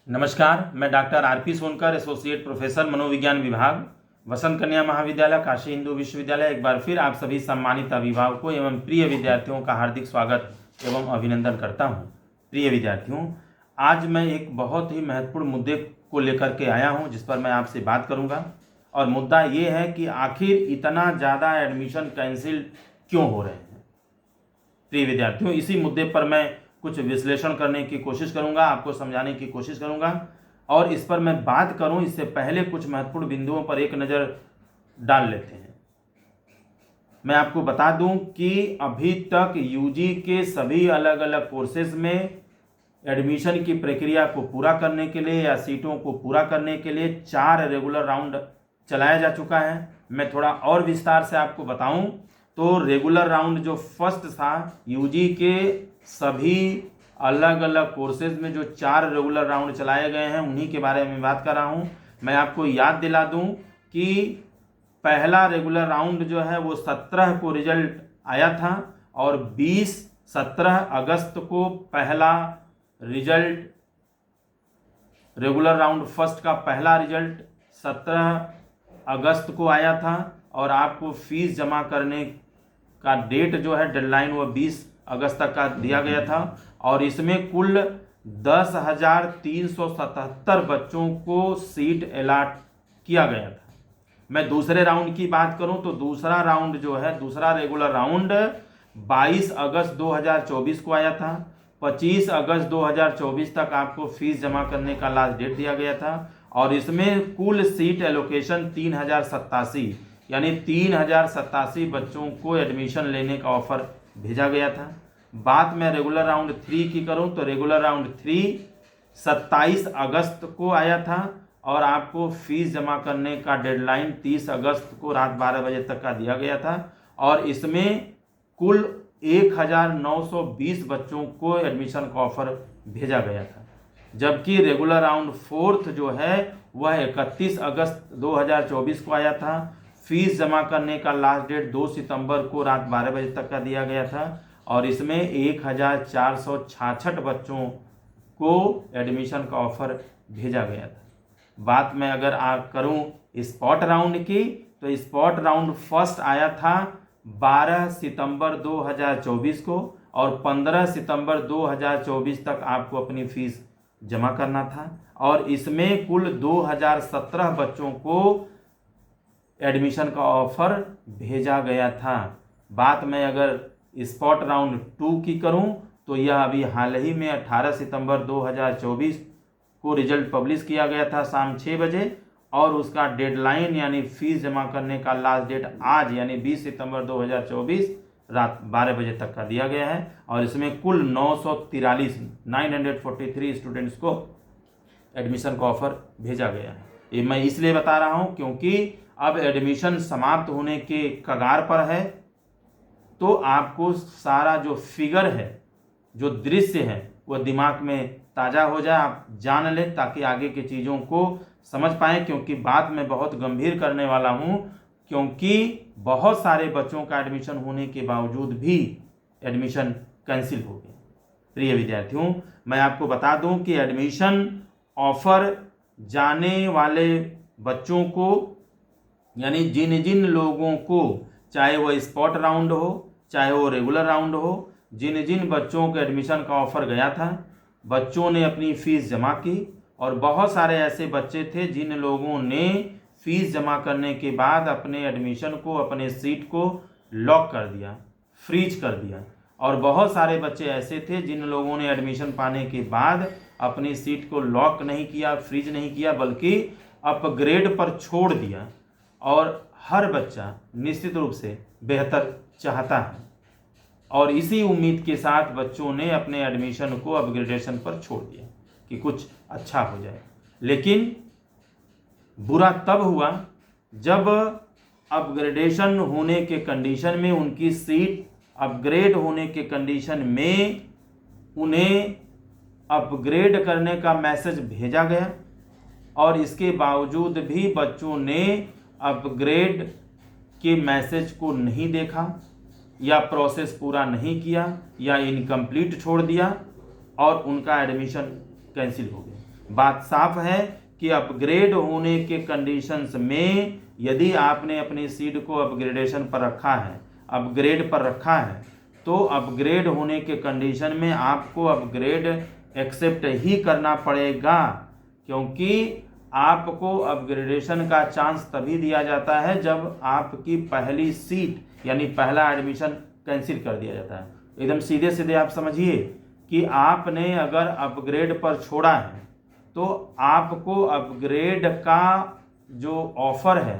नमस्कार, मैं doctor RP Sonkar, associate professor मनोविज्ञान विभाग, वसंत कन्या महाविद्यालय, काशी हिंदू विश्वविद्यालय। एक बार फिर आप सभी सम्मानित अभिभावकों एवं प्रिय विद्यार्थियों का हार्दिक स्वागत एवं अभिनंदन करता हूं। प्रिय विद्यार्थियों, आज मैं एक बहुत ही महत्वपूर्ण मुद्दे को लेकर के आया हूं, जिस पर मैं आपसे बात करूंगा। और मुद्दा ये है कि आखिर इतना ज़्यादा एडमिशन कैंसिल क्यों हो रहे हैं। प्रिय विद्यार्थियों, इसी मुद्दे पर मैं कुछ विश्लेषण करने की कोशिश करूंगा, आपको समझाने की कोशिश करूंगा। और इस पर मैं बात करूं इससे पहले कुछ महत्वपूर्ण बिंदुओं पर एक नज़र डाल लेते हैं। मैं आपको बता दूं कि अभी तक यूजी के सभी अलग अलग कोर्सेज में एडमिशन की प्रक्रिया को पूरा करने के लिए या सीटों को पूरा करने के लिए 4 रेगुलर राउंड चलाया जा चुका है। मैं थोड़ा और विस्तार से आपको बताऊं तो रेगुलर राउंड जो फर्स्ट था, यूजी के सभी अलग अलग कोर्सेज में जो 4 रेगुलर राउंड चलाए गए हैं, उन्हीं के बारे में बात कर रहा हूं। मैं आपको याद दिला दूं कि पहला रेगुलर राउंड जो है वो 17 को रिजल्ट आया था और 17 अगस्त को पहला रिजल्ट, रेगुलर राउंड फर्स्ट का पहला रिजल्ट 17 अगस्त को आया था। और आपको फीस जमा करने का डेट जो है, डेडलाइन, वो 20 अगस्त तक का दिया गया था। और इसमें कुल 10,377 बच्चों को सीट अलॉट किया गया था। मैं दूसरे राउंड की बात करूं तो दूसरा राउंड जो है, दूसरा रेगुलर राउंड 22 अगस्त 2024 को आया था। 25 अगस्त 2024 तक आपको फीस जमा करने का लास्ट डेट दिया गया था। और इसमें कुल सीट एलोकेशन 3087, यानी 3087 बच्चों को एडमिशन लेने का ऑफर भेजा गया था। बात मैं रेगुलर राउंड 3 की करूं तो रेगुलर राउंड 3 27 अगस्त को आया था और आपको फीस जमा करने का डेडलाइन 30 अगस्त को रात 12 बजे तक का दिया गया था। और इसमें कुल 1920 बच्चों को एडमिशन का ऑफर भेजा गया था। जबकि रेगुलर राउंड 4 जो है वह 31 अगस्त 2024 को आया था। फीस जमा करने का लास्ट डेट 2 सितंबर को रात 12 बजे तक का दिया गया था। और इसमें 1466 बच्चों को एडमिशन का ऑफर भेजा गया था। बात मैं अगर करूं स्पॉट राउंड की तो स्पॉट राउंड फर्स्ट आया था 12 सितंबर 2024 को और 15 सितंबर 2024 तक आपको अपनी फीस जमा करना था। और इसमें कुल 2017 बच्चों को एडमिशन का ऑफर भेजा गया था। बात मैं अगर स्पॉट राउंड 2 की करूं तो यह अभी हाल ही में 18 सितंबर 2024 को रिजल्ट पब्लिश किया गया था शाम 6 बजे। और उसका डेडलाइन यानी फीस जमा करने का लास्ट डेट आज यानी 20 सितंबर 2024 रात 12 बजे तक का दिया गया है। और इसमें कुल 943 स्टूडेंट्स को एडमिशन का ऑफर भेजा गया है। ये मैं इसलिए बता रहा हूँ क्योंकि अब एडमिशन समाप्त होने के कगार पर है, तो आपको सारा जो फिगर है, जो दृश्य है, वो दिमाग में ताज़ा हो जाए, आप जान लें ताकि आगे की चीज़ों को समझ पाएँ। क्योंकि बात मैं बहुत गंभीर करने वाला हूँ, क्योंकि बहुत सारे बच्चों का एडमिशन होने के बावजूद भी एडमिशन कैंसिल हो गया। प्रिय विद्यार्थियों, मैं आपको बता दूं कि एडमिशन ऑफर जाने वाले बच्चों को, यानी जिन जिन लोगों को, चाहे वो स्पॉट राउंड हो चाहे वो रेगुलर राउंड हो, जिन जिन बच्चों को एडमिशन का ऑफर गया था, बच्चों ने अपनी फ़ीस जमा की। और बहुत सारे ऐसे बच्चे थे जिन लोगों ने फ़ीस जमा करने के बाद अपने एडमिशन को, अपने सीट को लॉक कर दिया, फ्रीज कर दिया। और बहुत सारे बच्चे ऐसे थे जिन लोगों ने एडमिशन पाने के बाद अपनी सीट को लॉक नहीं किया, फ्रीज नहीं किया, बल्कि अपग्रेड पर छोड़ दिया। और हर बच्चा निश्चित रूप से बेहतर चाहता है और इसी उम्मीद के साथ बच्चों ने अपने एडमिशन को अपग्रेडेशन पर छोड़ दिया कि कुछ अच्छा हो जाए। लेकिन बुरा तब हुआ जब अपग्रेडेशन होने के कंडीशन में, उनकी सीट अपग्रेड होने के कंडीशन में उन्हें अपग्रेड करने का मैसेज भेजा गया और इसके बावजूद भी बच्चों ने अपग्रेड के मैसेज को नहीं देखा या प्रोसेस पूरा नहीं किया या इनकम्प्लीट छोड़ दिया और उनका एडमिशन कैंसिल हो गया। बात साफ है कि अपग्रेड होने के कंडीशंस में यदि आपने अपनी सीट को अपग्रेडेशन पर रखा है, अपग्रेड पर रखा है, तो अपग्रेड होने के कंडीशन में आपको अपग्रेड एक्सेप्ट ही करना पड़ेगा, क्योंकि आपको अपग्रेडेशन का चांस तभी दिया जाता है जब आपकी पहली सीट यानी पहला एडमिशन कैंसिल कर दिया जाता है। एकदम सीधे सीधे आप समझिए कि आपने अगर अपग्रेड पर छोड़ा है तो आपको अपग्रेड का जो ऑफर है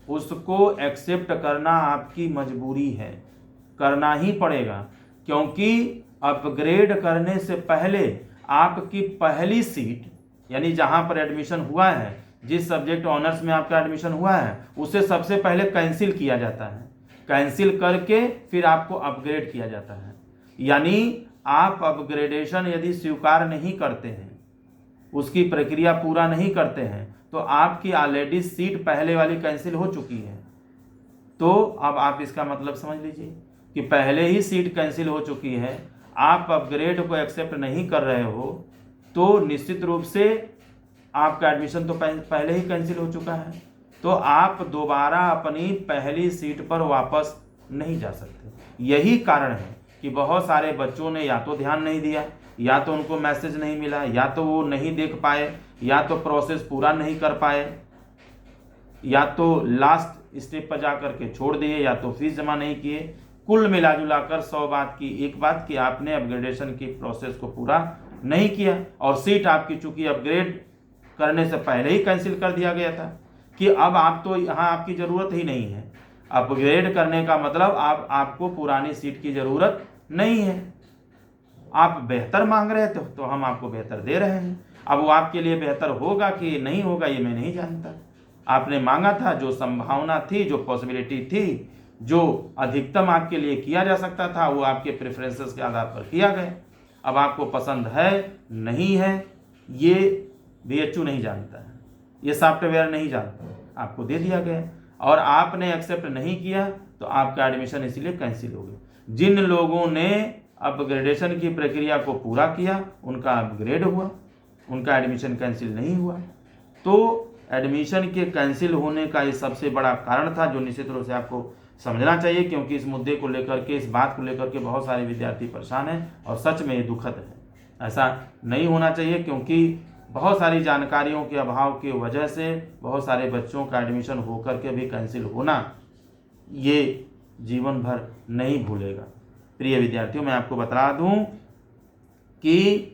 उसको एक्सेप्ट करना आपकी मजबूरी है, करना ही पड़ेगा, क्योंकि अपग्रेड करने से पहले आपकी पहली सीट यानी जहां पर एडमिशन हुआ है, जिस सब्जेक्ट ऑनर्स में आपका एडमिशन हुआ है, उसे सबसे पहले कैंसिल किया जाता है। कैंसिल करके फिर आपको अपग्रेड किया जाता है। यानी आप अपग्रेडेशन यदि स्वीकार नहीं करते हैं, उसकी प्रक्रिया पूरा नहीं करते हैं, तो आपकी ऑलरेडी सीट पहले वाली कैंसिल हो चुकी है। तो अब आप इसका मतलब समझ लीजिए कि पहले ही सीट कैंसिल हो चुकी है, आप अपग्रेड को एक्सेप्ट नहीं कर रहे हो, तो निश्चित रूप से आपका एडमिशन तो पहले ही कैंसिल हो चुका है, तो आप दोबारा अपनी पहली सीट पर वापस नहीं जा सकते। यही कारण है कि बहुत सारे बच्चों ने या तो ध्यान नहीं दिया, या तो उनको मैसेज नहीं मिला, या तो वो नहीं देख पाए, या तो प्रोसेस पूरा नहीं कर पाए, या तो लास्ट स्टेप पर जा करके छोड़ दिए, या तो फीस जमा नहीं किए। कुल मिला जुला कर 100 बात की एक बात कि आपने अपग्रेडेशन की प्रोसेस को पूरा नहीं किया, और सीट आपकी चूंकि अपग्रेड करने से पहले ही कैंसिल कर दिया गया था कि अब आप तो यहाँ आपकी ज़रूरत ही नहीं है। अपग्रेड करने का मतलब आपको पुरानी सीट की ज़रूरत नहीं है। आप बेहतर मांग रहे थे तो हम आपको बेहतर दे रहे हैं। अब वो आपके लिए बेहतर होगा कि नहीं होगा ये मैं नहीं जानता। आपने मांगा था, जो संभावना थी, जो पॉसिबिलिटी थी, जो अधिकतम आपके लिए किया जा सकता था, वो आपके प्रेफरेंसेस के आधार पर किया गया। अब आपको पसंद है नहीं है ये BHU नहीं जानता है, ये सॉफ्टवेयर नहीं जानता, आपको दे दिया गया और आपने एक्सेप्ट नहीं किया तो आपका एडमिशन इसलिए कैंसिल हो गया। जिन लोगों ने अपग्रेडेशन की प्रक्रिया को पूरा किया उनका अपग्रेड हुआ, उनका एडमिशन कैंसिल नहीं हुआ। तो एडमिशन के कैंसिल होने का ये सबसे बड़ा कारण था, जो निश्चित रूप से आपको समझना चाहिए, क्योंकि इस मुद्दे को लेकर के, इस बात को लेकर के बहुत सारे विद्यार्थी परेशान हैं और सच में ये दुखद है। ऐसा नहीं होना चाहिए, क्योंकि बहुत सारी जानकारियों के अभाव की वजह से बहुत सारे बच्चों का एडमिशन होकर के भी कैंसिल होना ये जीवन भर नहीं भूलेगा। प्रिय विद्यार्थियों, मैं आपको बता दूं कि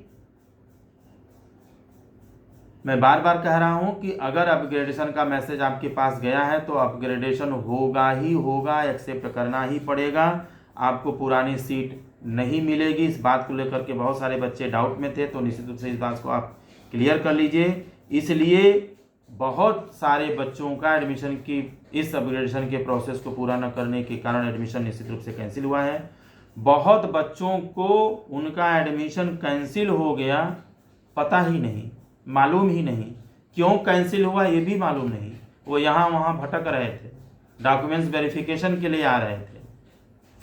मैं बार बार कह रहा हूं कि अगर अपग्रेडेशन का मैसेज आपके पास गया है तो अपग्रेडेशन होगा ही होगा, एक्सेप्ट करना ही पड़ेगा। आपको पुरानी सीट नहीं मिलेगी। इस बात को लेकर के बहुत सारे बच्चे डाउट में थे, तो निश्चित रूप से इस बात को आप क्लियर कर लीजिए। इसलिए बहुत सारे बच्चों का एडमिशन की इस अपग्रेडेशन के प्रोसेस को पूरा न करने के कारण एडमिशन निश्चित रूप से कैंसिल हुआ है। बहुत बच्चों को उनका एडमिशन कैंसिल हो गया, पता ही नहीं, मालूम ही नहीं, क्यों कैंसिल हुआ ये भी मालूम नहीं। वो यहाँ वहाँ भटक रहे थे, डॉक्यूमेंट्स वेरिफिकेशन के लिए आ रहे थे,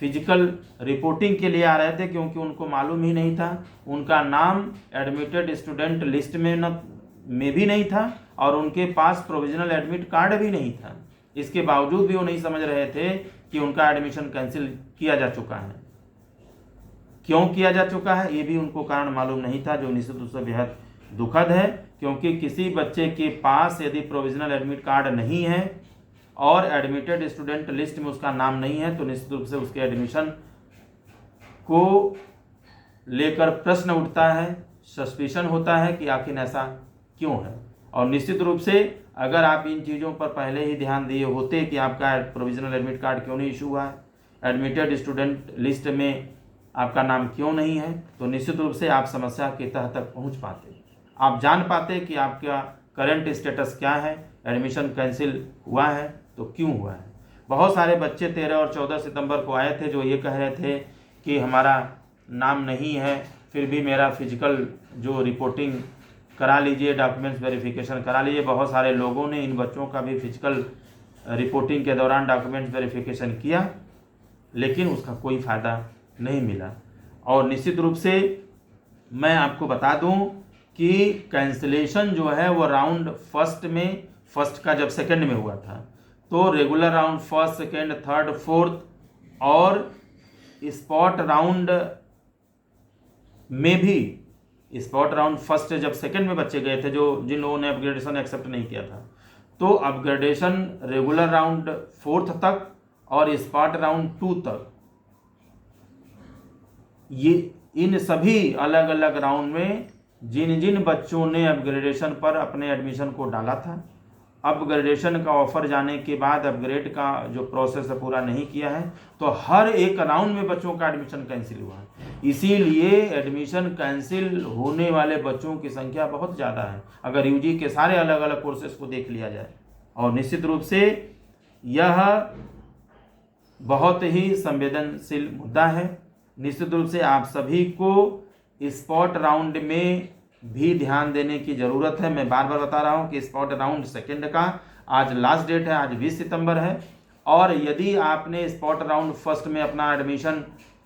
फिजिकल रिपोर्टिंग के लिए आ रहे थे, क्योंकि उनको मालूम ही नहीं था, उनका नाम एडमिटेड स्टूडेंट लिस्ट में भी नहीं था और उनके पास प्रोविजनल एडमिट कार्ड भी नहीं था। इसके बावजूद भी वो नहीं समझ रहे थे कि उनका एडमिशन कैंसिल किया जा चुका है। क्यों किया जा चुका है ये भी उनको कारण मालूम नहीं था, जो निश्चित रूप से बेहद दुखद है। क्योंकि किसी बच्चे के पास यदि प्रोविजनल एडमिट कार्ड नहीं है और एडमिटेड स्टूडेंट लिस्ट में उसका नाम नहीं है, तो निश्चित रूप से उसके एडमिशन को लेकर प्रश्न उठता है, सस्पिशन होता है कि आखिर ऐसा क्यों है। और निश्चित रूप से अगर आप इन चीज़ों पर पहले ही ध्यान दिए होते कि आपका प्रोविजनल एडमिट कार्ड क्यों नहीं इशू हुआ है, एडमिटेड स्टूडेंट लिस्ट में आपका नाम क्यों नहीं है, तो निश्चित रूप से आप समस्या के तह तक पहुंच पाते, आप जान पाते कि आपका करंट स्टेटस क्या है, एडमिशन कैंसिल हुआ है तो क्यों हुआ है। बहुत सारे बच्चे 13 और 14 सितंबर को आए थे जो ये कह रहे थे कि हमारा नाम नहीं है, फिर भी मेरा फिजिकल जो रिपोर्टिंग करा लीजिए, डॉक्यूमेंट्स वेरिफिकेशन करा लीजिए। बहुत सारे लोगों ने इन बच्चों का भी फिजिकल रिपोर्टिंग के दौरान डॉक्यूमेंट्स वेरिफिकेशन किया, लेकिन उसका कोई फ़ायदा नहीं मिला। और निश्चित रूप से मैं आपको बता दूं कि कैंसिलेशन जो है वो राउंड फर्स्ट का जब सेकंड में हुआ था, तो regular round first, second, third, fourth और स्पॉट राउंड में भी, स्पॉट राउंड फर्स्ट जब सेकंड में बच्चे गए थे जिन लोगों ने अपग्रेडेशन एक्सेप्ट नहीं किया था, तो अपग्रेडेशन रेगुलर राउंड फोर्थ तक और स्पॉट राउंड 2 तक, ये इन सभी अलग अलग राउंड में जिन जिन बच्चों ने अपग्रेडेशन पर अपने एडमिशन को डाला था, अपग्रेडेशन का ऑफर जाने के बाद अपग्रेड का जो प्रोसेस है पूरा नहीं किया है, तो हर एक राउंड में बच्चों का एडमिशन कैंसिल हुआ है। इसीलिए एडमिशन कैंसिल होने वाले बच्चों की संख्या बहुत ज़्यादा है अगर यूजी के सारे अलग अलग कोर्सेज को देख लिया जाए। और निश्चित रूप से यह बहुत ही संवेदनशील मुद्दा है। निश्चित रूप से आप सभी को स्पॉट राउंड में भी ध्यान देने की ज़रूरत है। मैं बार बार बता रहा हूं कि स्पॉट राउंड सेकंड का आज लास्ट डेट है, आज 20 सितंबर है। और यदि आपने स्पॉट राउंड फर्स्ट में अपना एडमिशन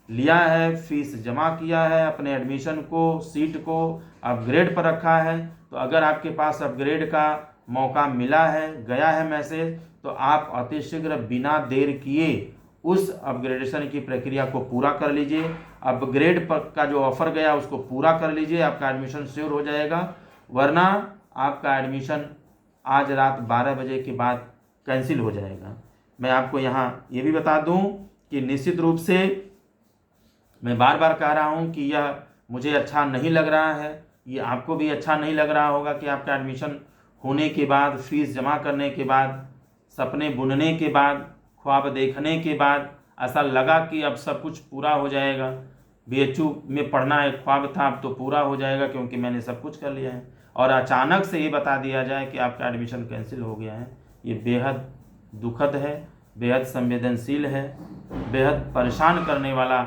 लिया है, फीस जमा किया है, अपने एडमिशन को, सीट को अपग्रेड पर रखा है, तो अगर आपके पास अपग्रेड का मौका मिला है, गया है मैसेज, तो आप अतिशीघ्र बिना देर किए उस अपग्रेडेशन की प्रक्रिया को पूरा कर लीजिए। अपग्रेड पर का जो ऑफर गया उसको पूरा कर लीजिए, आपका एडमिशन श्योर हो जाएगा। वरना आपका एडमिशन आज रात 12 बजे के बाद कैंसिल हो जाएगा। मैं आपको यहाँ ये भी बता दूँ कि निश्चित रूप से मैं बार बार कह रहा हूँ कि यह मुझे अच्छा नहीं लग रहा है, ये आपको भी अच्छा नहीं लग रहा होगा कि आपका एडमिशन होने के बाद, फीस जमा करने के बाद, सपने बुनने के बाद, ख्वाब देखने के बाद ऐसा लगा कि अब सब कुछ पूरा हो जाएगा। बीएचयू में पढ़ना एक ख्वाब था, अब तो पूरा हो जाएगा क्योंकि मैंने सब कुछ कर लिया है, और अचानक से ये बता दिया जाए कि आपका एडमिशन कैंसिल हो गया है। ये बेहद दुखद है, बेहद संवेदनशील है, बेहद परेशान करने वाला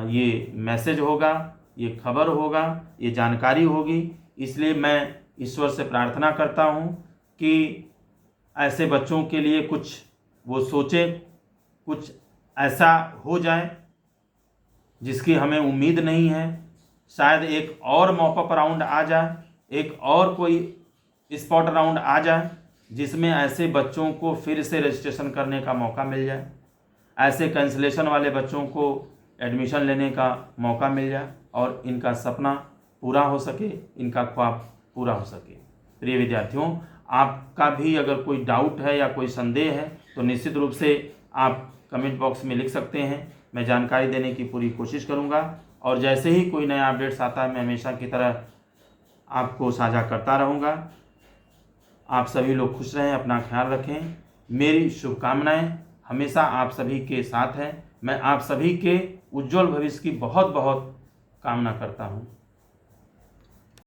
ये मैसेज होगा, ये खबर होगा, ये जानकारी होगी। इसलिए मैं ईश्वर से प्रार्थना करता हूँ कि ऐसे बच्चों के लिए कुछ वो सोचे, कुछ ऐसा हो जाए जिसकी हमें उम्मीद नहीं है। शायद एक और मॉपअप राउंड आ जाए, एक और कोई स्पॉट राउंड आ जाए जिसमें ऐसे बच्चों को फिर से रजिस्ट्रेशन करने का मौका मिल जाए, ऐसे कैंसिलेशन वाले बच्चों को एडमिशन लेने का मौका मिल जाए और इनका सपना पूरा हो सके, इनका ख्वाब पूरा हो सके। प्रिय विद्यार्थियों, आपका भी अगर कोई डाउट है या कोई संदेह है तो निश्चित रूप से आप कमेंट बॉक्स में लिख सकते हैं। मैं जानकारी देने की पूरी कोशिश करूंगा और जैसे ही कोई नया अपडेट्स आता है मैं हमेशा की तरह आपको साझा करता रहूंगा। आप सभी लोग खुश रहें, अपना ख्याल रखें। मेरी शुभकामनाएं हमेशा आप सभी के साथ हैं। मैं आप सभी के उज्जवल भविष्य की बहुत बहुत कामना करता हूं।